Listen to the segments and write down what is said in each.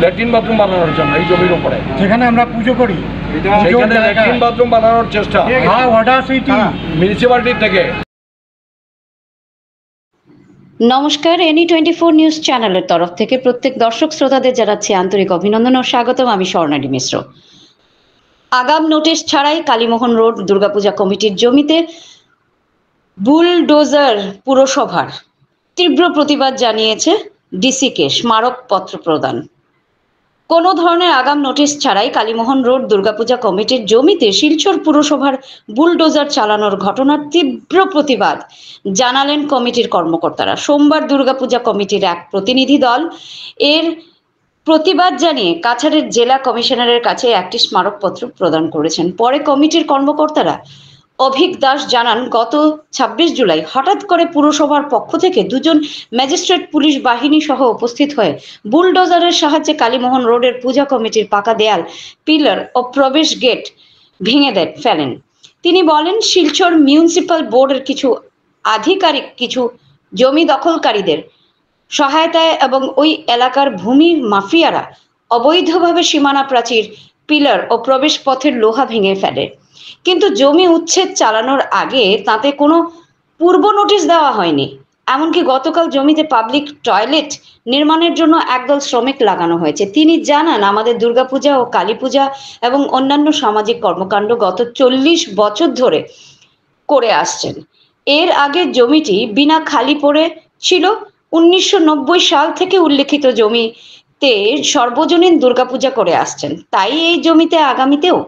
Latrine bathroom বানানোর জন্য এই জমির উপরে, যেখানে আমরা পুজো করি সেখানে ল্যাট্রিন বাথরুম বানানোর চেষ্টা মিউনিসিপ্যালিটি থেকে। নমস্কার, NE24 নিউজ চ্যানেলের তরফ থেকে প্রত্যেক দর্শক শ্রোতাদের জানাচ্ছি আন্তরিক অভিনন্দন ও স্বাগতম। আমি স্বর্ণালী মিশ্র। আগাম নোটিশ ছাড়াই কালীমোহন রোড দুর্গাপূজা কমিটির জমিতে বুলডোজার পুরসভার তীব্র প্রতিবাদ জানিয়েছে ডিসিকে স্মারকপত্র প্রদান। কোনো ধরনের আগাম নোটিশ ছাড়াই কালীমোহন রোড দুর্গাপূজা কমিটির জমিতে শিলচর পুরসভার বুলডোজার চালানোর ঘটনার তীব্র প্রতিবাদ জানালেন কমিটির কর্মকর্তারা। সোমবার দুর্গাপূজা কমিটির এক প্রতিনিধি দল এর প্রতিবাদ জানিয়ে কাছাড়ের জেলা কমিশনারের কাছে একটি স্মারকপত্র প্রদান করেছেন। পরে কমিটির কর্মকর্তারা অভিক দাস জানান, গত 26 জুলাই হঠাৎ করে পুরসভার পক্ষ থেকে দুজন ম্যাজিস্ট্রেট পুলিশ বাহিনী সহ উপস্থিত হয়ে বুলডোজারের সাহায্যে কালীমোহন রোডের পূজা কমিটির পাকা দেয়াল, পিলার ও প্রবেশ গেট ভেঙে ফেলেন। তিনি বলেন, শিলচর মিউনিসিপ্যাল বোর্ডের কিছু আধিকারিক কিছু জমি দখলকারীদের সহায়তায় এবং ওই এলাকার ভূমি মাফিয়ারা অবৈধভাবে সীমানা প্রাচীর, পিলার ও প্রবেশ পথের লোহা ভেঙে ফেলে। কিন্তু জমি উচ্ছেদ চালানোর আগে তাতে কোনো পূর্ব নোটিশ দেওয়া হয়নি। এমনকি গতকাল জমিতে পাবলিক টয়লেট নির্মাণের জন্য একদল শ্রমিক লাগানো হয়েছে। তিনি জানান, আমাদের দুর্গাপূজা ও কালী পূজা এবং অন্যান্য সামাজিক কর্মকাণ্ড গত 40 বছর ধরে করে আসছেন। এর আগে জমিটি বিনা খালি পড়ে ছিল। 1990 সাল থেকে উল্লেখিত জমিতে সর্বজনীন দুর্গাপূজা করে আসছেন, তাই এই জমিতে আগামীতেও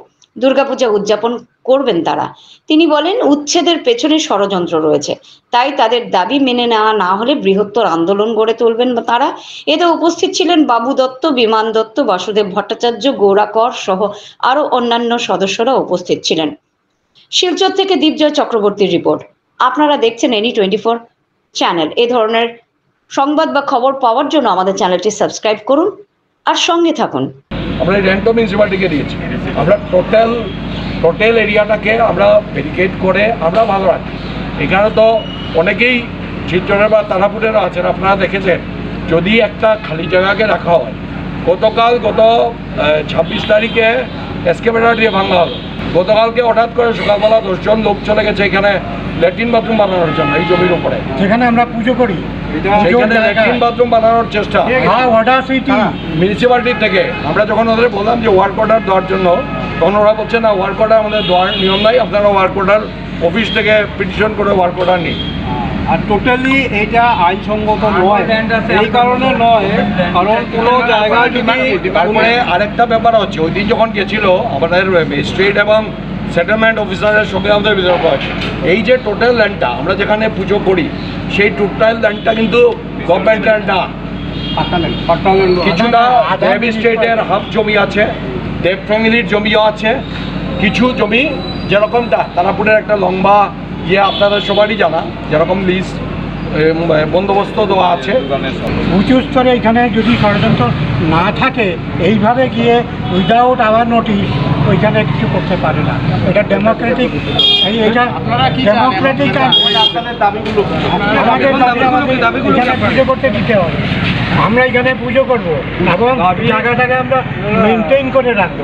দুর্গাপূজা উদযাপন করবেন তারা। তিনি বলেন, উচ্ছেদের পেছনে ষড়যন্ত্র রয়েছে, তাই তাদের দাবি মেনে নেওয়া না হলে বৃহত্তর আন্দোলন গড়ে তুলবেন তারা। এতে উপস্থিত ছিলেন বাবু দত্ত, বিমান দত্ত, বাসুদেব ভট্টাচার্য, গৌরা কর সহ আরো অন্যান্য সদস্যরা উপস্থিত ছিলেন। শিলচর থেকে দীপজয় চক্রবর্তীর রিপোর্ট। আপনারা দেখছেন NE24 চ্যানেল। এ ধরনের সংবাদ বা খবর পাওয়ার জন্য আমাদের চ্যানেলটি সাবস্ক্রাইব করুন আর সঙ্গে থাকুন। আমরা রেন্টো মিউনিসিপ্যালিটিকে দিয়েছি। আমরা টোটাল এরিয়াটাকে আমরা ব্যারিকেড করে আমরা ভালো রাখি। এখানে তো অনেকেই শিলচরের বা তারাপুরের আছেন, আপনারা দেখেছেন, যদি একটা খালি জায়গাকে রাখা হয়, গত 26 তারিখে এসকেভেটর দিয়ে ভাঙা হলো। গতকালকে হঠাৎ করে সকালবেলা 10 জন লোক চলে গেছে এখানে ল্যাট্রিন বাথরুম বানানোর জন্য এই জমির উপরে, যেখানে আমরা পুজো করি সেখানে ল্যাট্রিন বাথরুম বানানোর চেষ্টা মিউনিসিপ্যালিটি থেকে। আমরা যখন ওদের বললাম যে ওয়ার্ক অর্ডার দেওয়ার জন্য, তখন ওরা বলছে না, ওয়ার্ক অর্ডার আমাদের দেওয়ার নিয়ম নাই, আপনারা ওয়ার্ক অর্ডার অফিস থেকে পিটিশন করে ওয়ার্ক অর্ডার নিন। আর টোটালি এইটা আইনসঙ্গত নয়, এই কারণে নয়, কারণ কোনো জায়গায় যদি। তারপরে আরেকটা ব্যাপার হচ্ছে, ওই দিন যখন গেছিল আমাদের ম্যাজিস্ট্রেট এবং সেটেলমেন্ট অফিসারের সঙ্গে আমাদের বিতর্ক হয়েছে। এই যে টোটাল ল্যান্ডটা আমরা যেখানে পুজো করি, সেই টোটাল ল্যান্ডটা কিন্তু গভর্নমেন্টের না, কিছুটা দেব স্টেটের হাফ জমি আছে, দেব ফ্যামিলির জমিও আছে, কিছু জমি যেরকমটা তারাপুরের একটা লম্বা আপনাদের সবারই জানা, যেরকম লিস্ট বন্দোবস্ত দেওয়া আছে। উঁচু স্তরে এখানে যদি ষড়যন্ত্র না থাকে, এইভাবে গিয়ে উইদাউট আওয়ার নোটিশ ওইখানে কিছু করতে পারে না। এটা ডেমোক্রেটিক, এটা ডেমোক্রেটিক। আমাদের এখানে পুজো করতে দিতে হবে, আমরা এখানে পুজো করবো এবং জায়গাটাকে আমরা মেনটেন করে রাখবো।